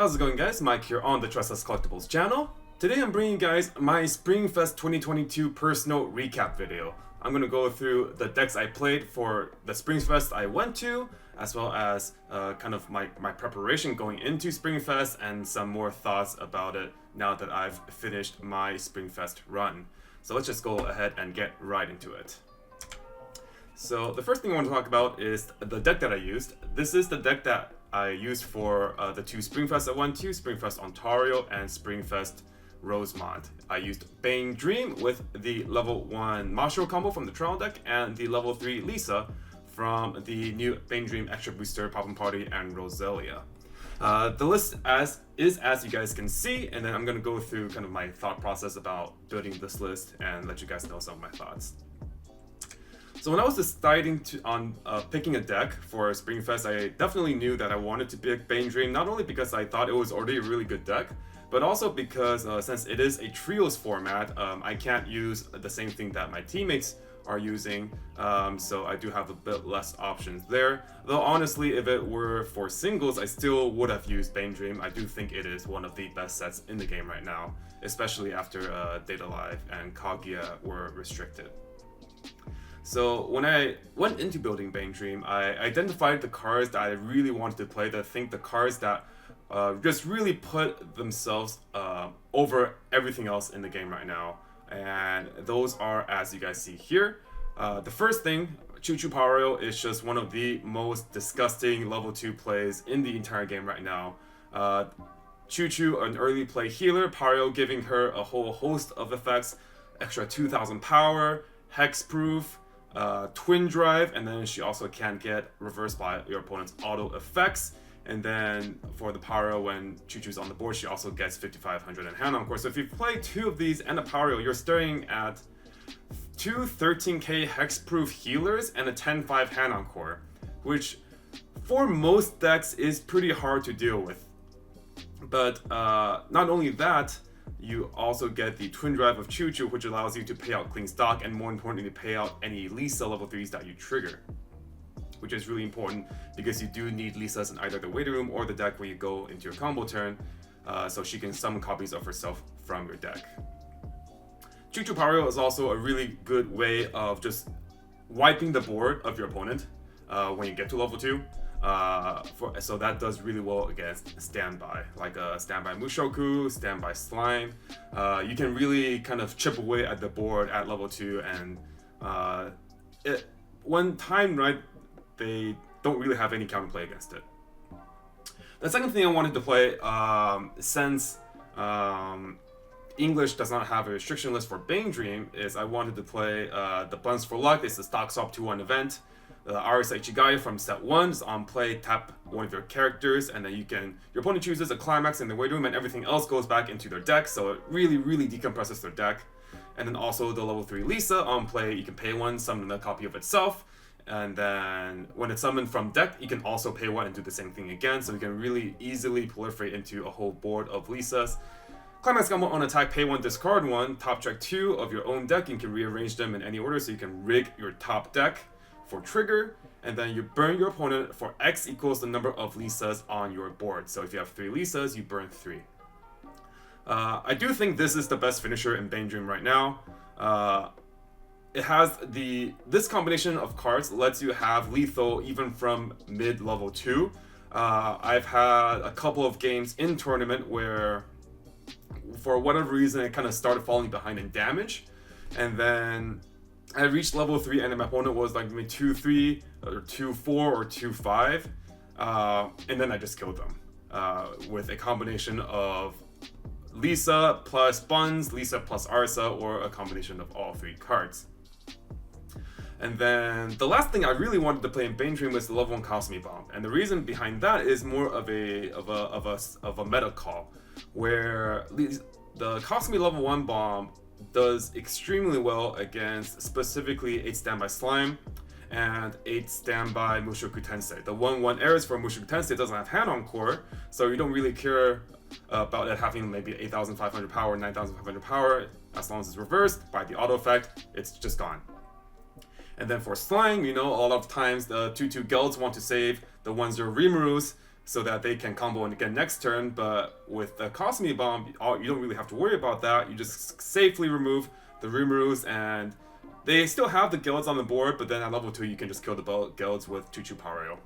How's it going, guys? Mike here on the Tressa's Collectibles channel. Today I'm bringing you guys my Springfest 2022 personal recap video. I'm going to go through the decks I played for the Springfest I went to, as well as kind of my preparation going into Springfest and some more thoughts about it now that I've finished my Springfest run. So let's just go ahead and get right into it. So the first thing I want to talk about is the deck that I used. This is the deck that I used for the two Springfests I went to, Springfest Ontario and Springfest Rosemont. I used Bane Dream with the level 1 Mashiro combo from the trial deck and the level 3 Lisa from the new Bane Dream Extra Booster, Poppin' Party, and Roselia. The list is as you guys can see, and then I'm going to go through kind of my thought process about building this list and let you guys know some of my thoughts. So when I was deciding on picking a deck for Springfest, I definitely knew that I wanted to pick Bane Dream, not only because I thought it was already a really good deck, but also because since it is a trios format, I can't use the same thing that my teammates are using, so I do have a bit less options there. Though honestly, if it were for singles, I still would have used Bane Dream. I do think it is one of the best sets in the game right now, especially after Data Live and Kaguya were restricted. So when I went into building Bane Dream, I identified the cards that I really wanted to play, the cards that just really put themselves over everything else in the game right now. And those are, as you guys see here. The first thing, Choo Choo Pario is just one of the most disgusting level 2 plays in the entire game right now. Choo Choo, an early play healer, Pario giving her a whole host of effects, extra 2000 power, hexproof, twin drive, and then she also can get reversed by your opponent's auto effects. And then for the Pario, when Choo Choo's on the board, she also gets 5500 in hand encore. So if you play two of these and a Pario, you're staring at two 13k hexproof healers and a 10-5 hand encore, which for most decks is pretty hard to deal with. But not only that, you also get the Twin Drive of Choo Choo, which allows you to pay out clean stock and more importantly pay out any Lisa level 3s that you trigger, which is really important because you do need Lisas in either the waiting room or the deck where you go into your combo turn, so she can summon copies of herself from your deck. Choo Choo Pario is also a really good way of just wiping the board of your opponent when you get to level 2. So that does really well against standby, like standby Mushoku, standby Slime. You can really kind of chip away at the board at level 2, and when timed right, they don't really have any counterplay against it. The second thing I wanted to play, since English does not have a restriction list for Bane Dream, is I wanted to play the Buns for Luck. It's the Stock Swap 2-1 event. The RSI Chigaya from set 1 is on play, tap one of your characters, and then your opponent chooses a climax in the waiting room and everything else goes back into their deck, so it really decompresses their deck. And then also the level 3 Lisa on play, you can pay 1, summon a copy of itself, and then when it's summoned from deck, you can also pay 1 and do the same thing again, so you can really easily proliferate into a whole board of Lisas. Climax combo on attack, pay 1, discard 1, top check 2 of your own deck. You can rearrange them in any order, so you can rig your top deck for trigger, and then you burn your opponent for X equals the number of Lisas on your board. So if you have 3 Lisas, you burn 3. I do think this is the best finisher in Bane Dream right now. It has this combination of cards lets you have lethal even from mid level 2. I've had a couple of games in tournament where for whatever reason it kind of started falling behind in damage, and then I reached level 3 and then my opponent was like maybe 2-3 or 2-4 or 2-5, and then I just killed them with a combination of Lisa plus Buns, Lisa plus Arsa, or a combination of all 3 cards. And then the last thing I really wanted to play in Bane Dream was the level 1 Cosmic Bomb, and the reason behind that is more of a meta call, where the Cosmic level 1 bomb does extremely well against specifically 8 standby Slime and 8 standby Mushoku Tensei. The 1/1 errors for Mushoku Tensei doesn't have hand encore, so you don't really care about it having maybe 8500 power, 9500 power. As long as it's reversed by the auto effect, it's just gone. And then for Slime, a lot of times the 2/2 guilds want to save the 1/0 Rimurus so that they can combo again next turn. But with the Cosme Bomb, you don't really have to worry about that. You just safely remove the Rimurus, and they still have the guilds on the board, but then at level 2 you can just kill the guilds with Choo Choo Power Rail.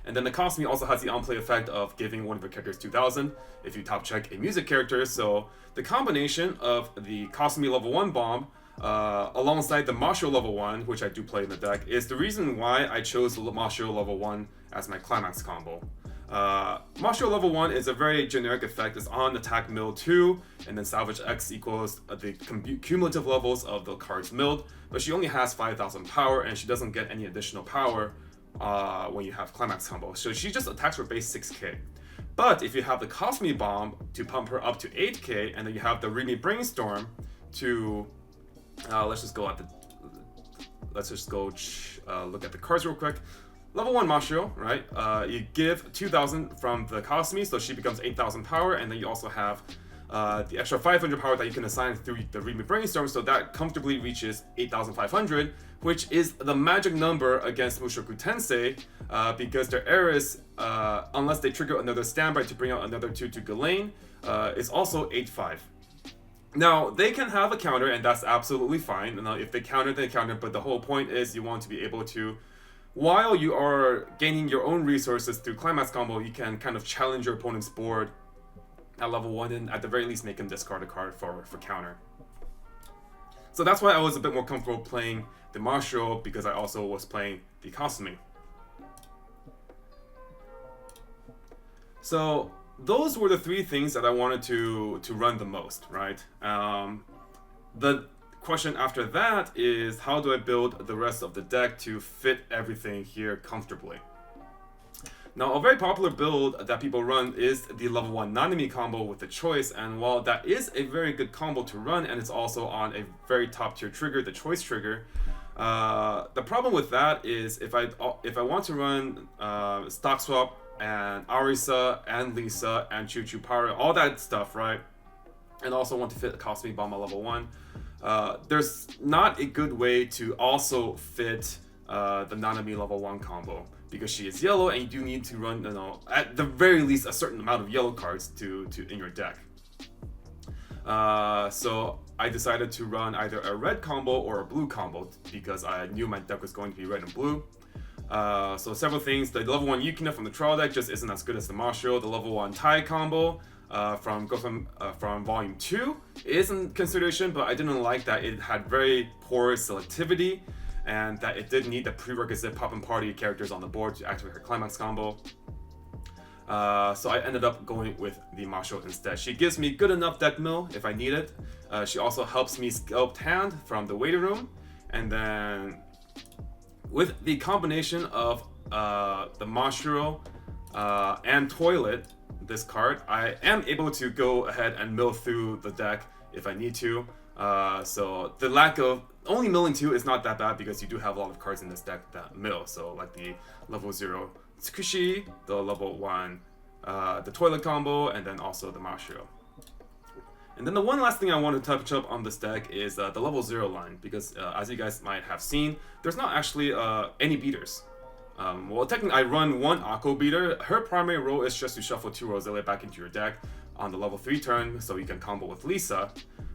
And then the Cosme also has the on-play effect of giving one of your characters 2000 if you top check a music character. So the combination of the Cosme level 1 bomb alongside the Mashio level 1, which I do play in the deck, is the reason why I chose the Mashio level 1 as my climax combo. Mashio level 1 is a very generic effect. It's on attack mill 2, and then salvage X equals the cumulative levels of the cards milled, but she only has 5000 power, and she doesn't get any additional power when you have climax combo. So she just attacks for base 6k. But if you have the Cosme Bomb to pump her up to 8k, and then you have the Remy Brainstorm to let's just go look at the cards real quick. Level 1 Mashio, right? You give 2000 from the Cosme, so she becomes 8000 power, and then you also have the extra 500 power that you can assign through the Remy Brainstorm, so that comfortably reaches 8500, which is the magic number against Mushoku Tensei, because their Eris, unless they trigger another standby to bring out another 2 Ghislaine, is also 8-5. Now, they can have a counter, and that's absolutely fine. Now, if they counter, they counter, but the whole point is you want to be able to, while you are gaining your own resources through climax combo, you can kind of challenge your opponent's board at level 1 and at the very least make him discard a card for counter. So that's why I was a bit more comfortable playing the Mashio, because I also was playing the Cosme. So those were the 3 things that I wanted to run the most, right? The question after that is, how do I build the rest of the deck to fit everything here comfortably? Now, a very popular build that people run is the level 1 Nanami combo with the choice, and while that is a very good combo to run, and it's also on a very top tier trigger, the choice trigger, the problem with that is if I want to run Stock Swap and Arisa and Lisa and Choo Choo Power, all that stuff, right? And also want to fit Cosme Bomb at level 1. There's not a good way to also fit the Nanami level 1 combo, because she is yellow and you do need to run, at the very least a certain amount of yellow cards to in your deck. So I decided to run either a red combo or a blue combo, because I knew my deck was going to be red and blue. So several things. The level 1 Yukina from the trial deck just isn't as good as the Mashio. The level 1 Tai combo from Volume 2 is in consideration, but I didn't like that it had very poor selectivity, and that it did need the prerequisite pop and party characters on the board to activate her climax combo. So I ended up going with the Mashio instead. She gives me good enough deck mill if I need it. She also helps me sculpt hand from the waiting room, and then with the combination of the Mashio and Toilet, this card, I am able to go ahead and mill through the deck if I need to. So the lack of only milling 2 is not that bad, because you do have a lot of cards in this deck that mill. So like the level 0 Tsukushi, the level 1 the Toilet combo, and then also the Mashio. And then the one last thing I want to touch up on this deck is the level 0 line, because as you guys might have seen, there's not actually any beaters. Well, technically I run 1 Akko beater. Her primary role is just to shuffle 2 Roselia back into your deck on the level 3 turn, so you can combo with Lisa.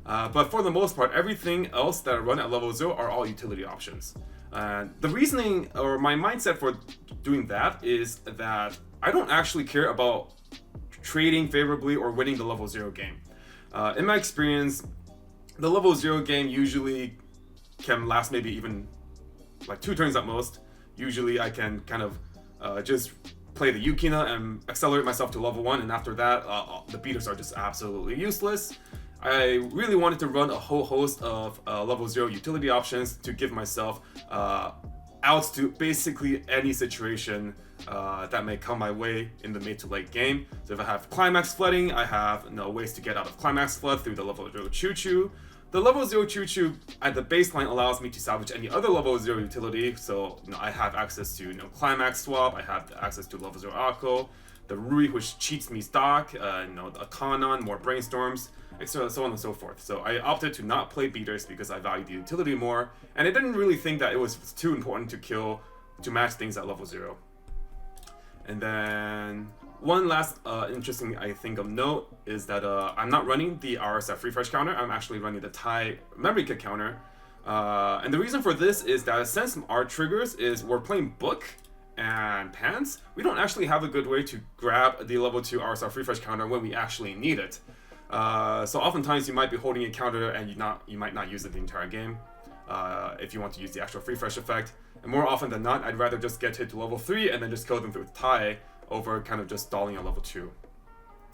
But for the most part, everything else that I run at level 0 are all utility options. The reasoning, or my mindset for doing that, is that I don't actually care about trading favorably or winning the level 0 game. In my experience, the level 0 game usually can last maybe even like 2 turns at most. Usually I can kind of just play the Yukina and accelerate myself to level 1, and after that, the beaters are just absolutely useless. I really wanted to run a whole host of level 0 utility options to give myself outs to basically any situation that may come my way in the mid to late game. So if I have climax flooding, I have ways to get out of climax flood through the level 0 Choo Choo. The level 0 Choo Choo at the baseline allows me to salvage any other level 0 utility, so I have access to climax swap, I have access to level 0 Akko, the Rui, which cheats me stock, the Akanon, more brainstorms, etc., so on and so forth. So I opted to not play beaters because I value the utility more, and I didn't really think that it was too important to match things at level 0. And then one last interesting, I think, of note is that I'm not running the RSF refresh counter. I'm actually running the Thai memory kit counter. And the reason for this is that since our triggers is we're playing book and pants, we don't actually have a good way to grab the level 2 RSF refresh counter when we actually need it. So oftentimes you might be holding a counter and you might not use it the entire game if you want to use the actual refresh effect. And more often than not, I'd rather just get hit to level 3 and then just kill them through Thai over kind of just stalling a level 2.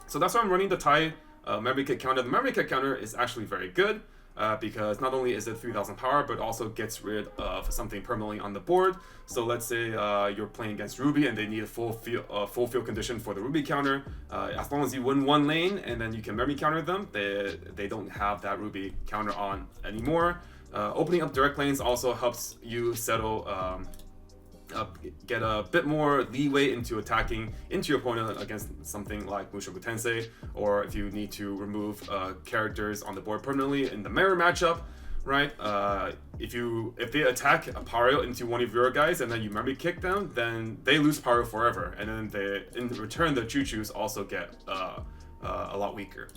So that's why I'm running the Thai memory kit counter. The memory kit counter is actually very good because not only is it 3000 power, but also gets rid of something permanently on the board. So let's say you're playing against Ruby and they need a full field condition for the Ruby counter. As long as you win one lane and then you can memory counter them, they don't have that Ruby counter on anymore. Opening up direct lanes also helps you settle, get a bit more leeway into attacking into your opponent against something like Mushoku Tensei, or if you need to remove characters on the board permanently in the mirror matchup, right? If they attack a Pario into one of your guys and then you memory kick them, then they lose Pario forever, and then in return the Choo-Choos also get a lot weaker.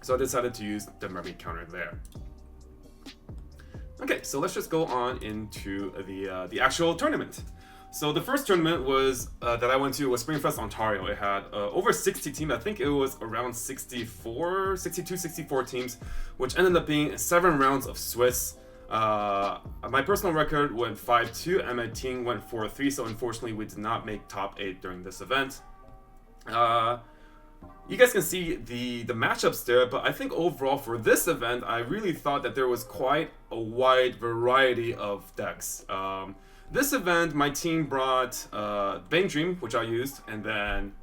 So I decided to use the memory counter there. Okay, so let's just go on into the actual tournament. So the first tournament was that I went to was Springfest Ontario. It had over 60 teams. I think it was around 62, 64 teams, which ended up being 7 rounds of Swiss. My personal record went 5-2 and my team went 4-3, so unfortunately we did not make top 8 during this event. You guys can see the matchups there, but I think overall for this event, I really thought that there was quite a wide variety of decks. This event, my team brought Bang Dream, which I used, and then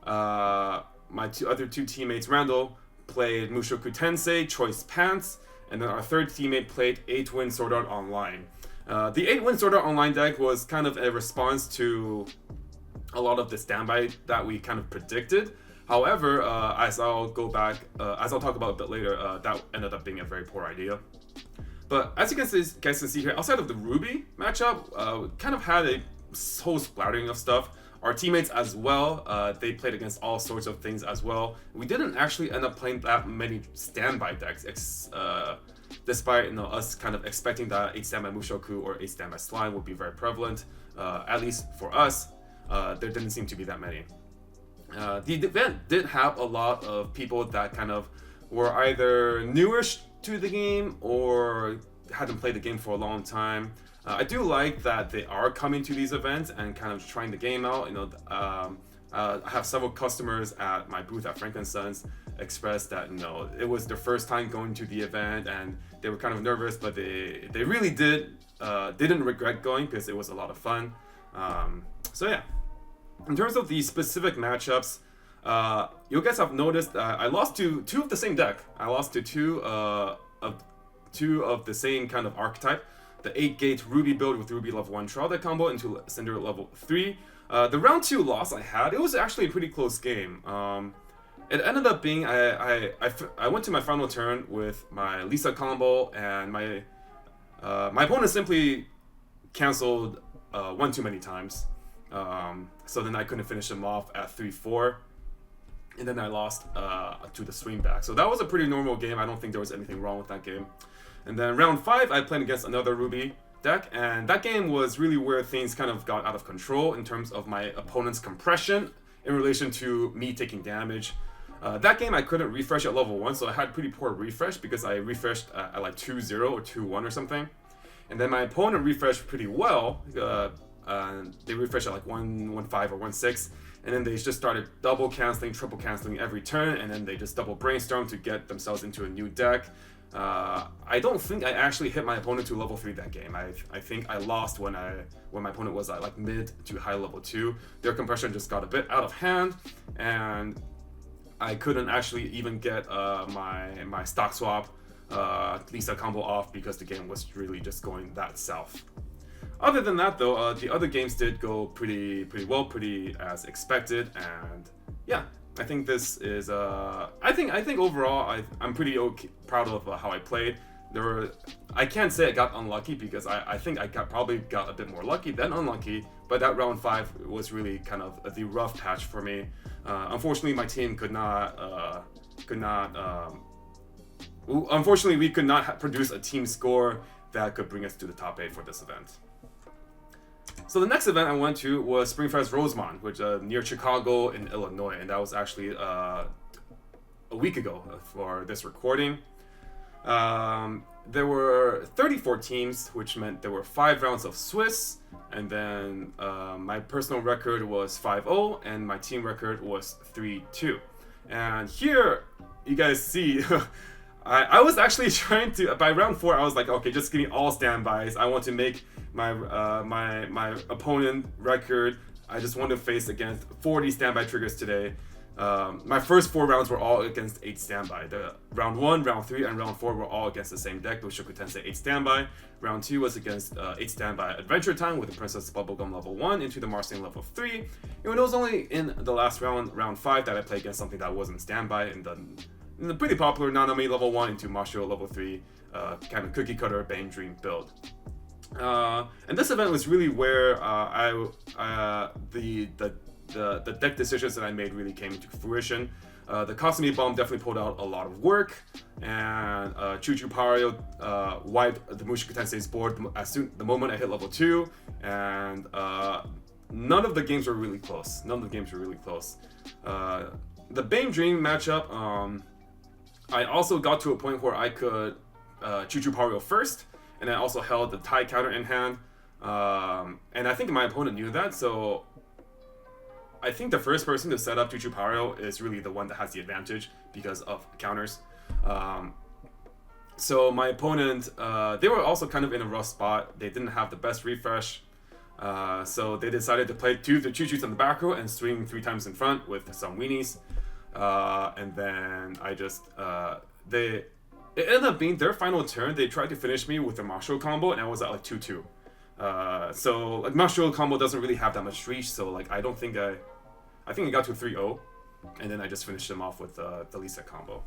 my other two teammates, Randall, played Mushoku Tensei, Choice Pants, and then our third teammate played 8-Win Sword Art Online. The 8-Win Sword Art Online deck was kind of a response to a lot of the standby that we kind of predicted. However, as I'll talk about a bit later, that ended up being a very poor idea. But as you guys can see here, outside of the Ruby matchup, kind of had a whole splattering of stuff. Our teammates as well, they played against all sorts of things as well. We didn't actually end up playing that many standby decks, despite us kind of expecting that 8 standby Mushoku or 8 standby Slime would be very prevalent. At least for us, there didn't seem to be that many. The event did have a lot of people that kind of were either newish to the game or hadn't played the game for a long time. I do like that they are coming to these events and kind of trying the game out. I have several customers at my booth at Franklin-Sons express that it was their first time going to the event and they were kind of nervous, but they really didn't regret going because it was a lot of fun. So yeah. In terms of the specific matchups, you guys have noticed that I lost to 2 of the same deck. I lost to two of the same kind of archetype. The 8-gate Ruby build with Ruby level 1 trial deck combo into Cinder level 3. The round 2 loss I had, it was actually a pretty close game. It ended up being, I went to my final turn with my Lisa combo, and my opponent simply canceled one too many times. So then I couldn't finish him off at 3-4, and then I lost to the swing back. So that was a pretty normal game. I don't think there was anything wrong with that game. And then round 5, I played against another Ruby deck, and that game was really where things kind of got out of control in terms of my opponent's compression in relation to me taking damage. That game I couldn't refresh at level 1, so I had pretty poor refresh because I refreshed at like 2-0 or 2-1 or something. And then my opponent refreshed pretty well. They refreshed at like 1-1-5 or 1-6, and then they just started double canceling, triple canceling every turn, and then they just double brainstorm to get themselves into a new deck. I don't think I actually hit my opponent to level 3 that game. I think I lost when my opponent was at like mid to high level 2. Their compression just got a bit out of hand, and I couldn't actually even get my stock swap Lisa combo off because the game was really just going that south. Other than that, though, the other games did go pretty well, pretty as expected, and yeah, I think this is I think overall I'm pretty proud of how I played. I can't say I got unlucky because I think I probably got a bit more lucky than unlucky, but that round 5 was really kind of the rough patch for me. Unfortunately, my team unfortunately, we could not produce a team score that could bring us to the top 8 for this event. So the next event I went to was Springfest Rosemont, which near Chicago in Illinois, and that was actually a week ago for this recording. There were 34 teams, which meant there were 5 rounds of Swiss, and then my personal record was 5-0, and my team record was 3-2. And here, you guys see, I was actually trying to, by round 4, I was like, okay, just give me all standbys. I want to make my my opponent record. I just want to face against 40 standby triggers today. My first 4 rounds were all against 8 standby. The round 1, round 3, and round 4 were all against the same deck, the Shizukatz 8 standby. Round 2 was against 8 standby Adventure Time with the Princess Bubblegum level 1 into the Marceline level 3. And it was only in the last round, round 5, that I played against something that wasn't standby in the pretty popular Nanami level 1 into Marshall level 3 kind of cookie cutter Bane Dream build. And this event was really where the deck decisions that I made really came into fruition. The Cosmic Bomb definitely pulled out a lot of work, and Chuchu Pario wiped the Mushoku Tensei's board the moment I hit level 2, and none of the games were really close. The Bane Dream matchup, I also got to a point where I could Chuchu Pario first, and I also held the tie counter in hand, and I think my opponent knew that, so I think the first person to set up Chuchu Pario is really the one that has the advantage because of counters. So my opponent, they were also kind of in a rough spot. They didn't have the best refresh, so they decided to play 2 of the Chuchus on the back row and swing 3 times in front with some weenies. And then I just, it ended up being their final turn. They tried to finish me with a Marshall combo, and I was at like 2-2. So like Marshall combo doesn't really have that much reach, so like I think I got to 3-0, and then I just finished them off with the Lisa combo.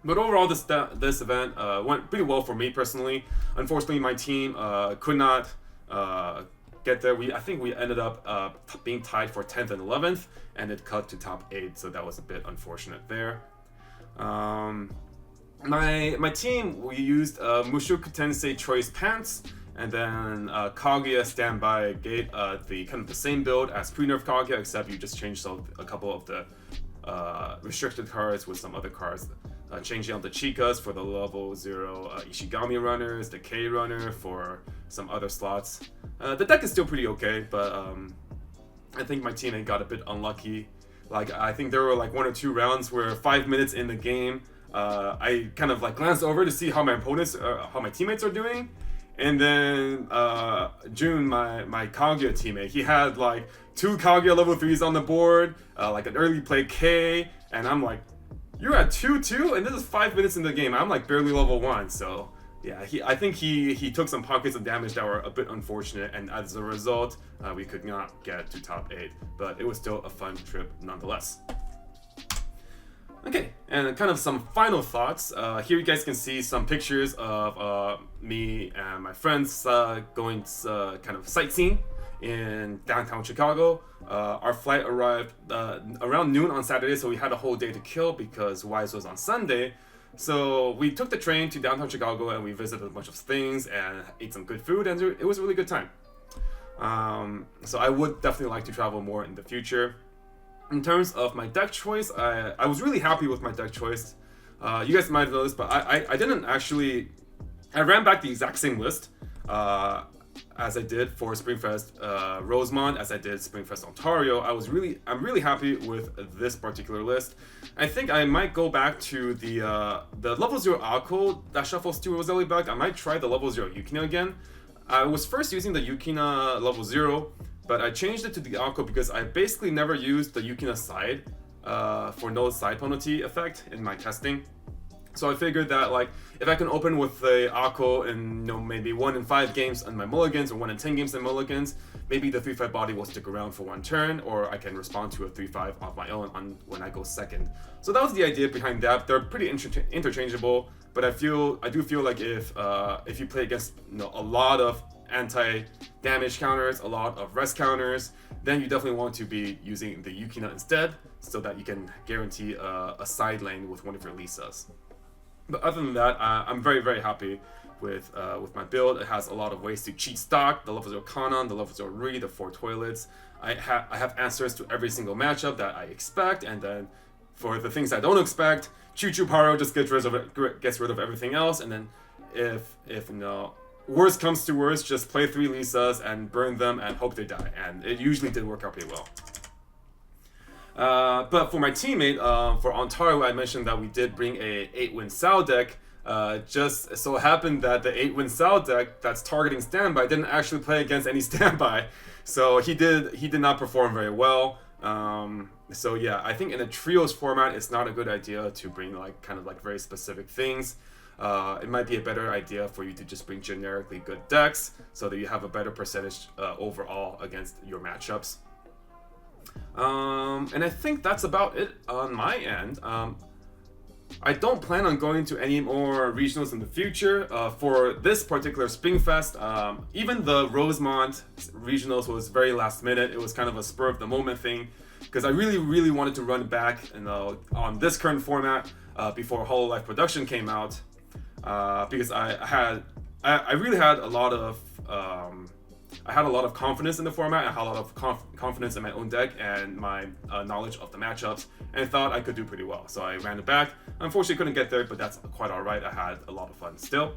But overall, this event went pretty well for me personally. Unfortunately, my team could not get there. I think we ended up being tied for 10th and 11th, and it cut to top 8, so that was a bit unfortunate there. My team, we used Mushoku Tensei Choice Pants, and then Kaguya Standby Gate, the kind of the same build as pre-nerf Kaguya, except you just changed a couple of the restricted cards with some other cards. Changing out the Chicas for the level 0 Ishigami runners, the K runner for some other slots. The deck is still pretty okay, but I think my teammate got a bit unlucky. Like, I think there were like 1 or 2 rounds where 5 minutes in the game, I kind of like glanced over to see how my teammates are doing. And then June, my Kaguya teammate, he had like 2 Kaguya level 3s on the board, like an early play K, and I'm like, you're at 2-2, and this is 5 minutes in the game. I'm like barely level 1, so yeah, I think he took some pockets of damage that were a bit unfortunate, and as a result, we could not get to top 8, but it was still a fun trip nonetheless. Okay, and kind of some final thoughts. Here you guys can see some pictures of me and my friends going kind of sightseeing in downtown Chicago. Our flight arrived around noon on Saturday, so we had a whole day to kill because Weiss was on Sunday. So we took the train to downtown Chicago and we visited a bunch of things and ate some good food, and it was a really good time. So I would definitely like to travel more in the future. In terms of my deck choice, I was really happy with my deck choice. You guys might have noticed, but I didn't actually... I ran back the exact same list as I did for Springfest Rosemont, as I did Springfest Ontario. I'm really happy with this particular list. I think I might go back to the level 0 Ako that shuffles 2 Roselli back. I might try the level 0 Yukina again. I was first using the Yukina level 0, but I changed it to the Ako because I basically never used the Yukina side for no side penalty effect in my testing. So I figured that like if I can open with the Akko in maybe 1 in 5 games on my mulligans or 1 in 10 games on mulligans, maybe the 3/5 body will stick around for 1 turn, or I can respond to a 3/5 of my own when I go second. So that was the idea behind that. They're pretty interchangeable, but I do feel like if you play against a lot of anti-damage counters, a lot of rest counters, then you definitely want to be using the Yukina instead, so that you can guarantee a side lane with one of your Lisas. But other than that, I'm very, very happy with my build. It has a lot of ways to cheat stock, the level 0 Kanon, the level 0 Ri, the 4 toilets. I have answers to every single matchup that I expect, and then for the things I don't expect, Choo Choo Paro just gets rid of everything else, and then if worst comes to worst, just play 3 Lisas and burn them and hope they die, and it usually did work out pretty well. But for my teammate, for Ontario, I mentioned that we did bring a 8-win Sao deck. Just so happened that the 8-win Sao deck that's targeting standby didn't actually play against any standby, so he did not perform very well. So yeah, I think in a trios format, it's not a good idea to bring kind of very specific things. It might be a better idea for you to just bring generically good decks so that you have a better percentage overall against your matchups. And I think that's about it on my end. I don't plan on going to any more regionals in the future. For this particular Springfest, even the Rosemont regionals was very last minute. It was kind of a spur of the moment thing, because I really, really wanted to run back on this current format before Hololive Production came out, because I really had a lot of confidence in the format. I had a lot of confidence in my own deck and my knowledge of the matchups, and I thought I could do pretty well. So I ran it back. Unfortunately, couldn't get there, but that's quite all right. I had a lot of fun still.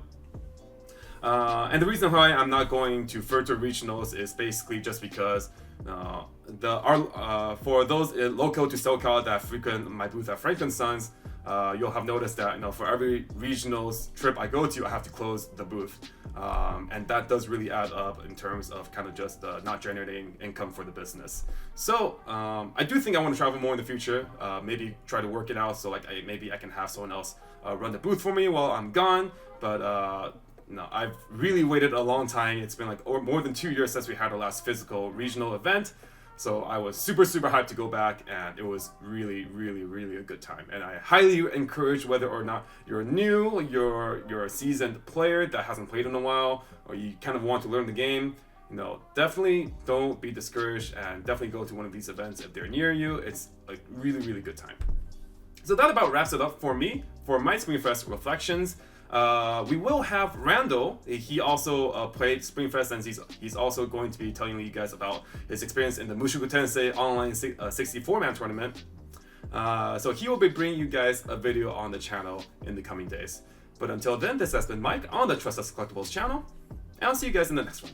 And the reason why I'm not going to further regionals is basically just because for those local to SoCal that frequent my booth at Franklin Sons, you'll have noticed that for every regionals trip I go to, I have to close the booth, and that does really add up in terms of kind of just not generating income for the business. So I do think I want to travel more in the future. Maybe try to work it out so maybe I can have someone else run the booth for me while I'm gone. But no, I've really waited a long time. It's been more than 2 years since we had our last physical regional event. So I was super, super hyped to go back, and it was really, really, really a good time. And I highly encourage, whether or not you're new, you're a seasoned player that hasn't played in a while, or you kind of want to learn the game, definitely don't be discouraged, and definitely go to one of these events if they're near you. It's a really, really good time. So that about wraps it up for me, for my Springfest reflections. We will have Randall. He also played Springfest, and he's also going to be telling you guys about his experience in the Mushoku Tensei online 64-man tournament. So he will be bringing you guys a video on the channel in the coming days. But until then, this has been Mike on the Tressa's Collectibles channel, and I'll see you guys in the next one.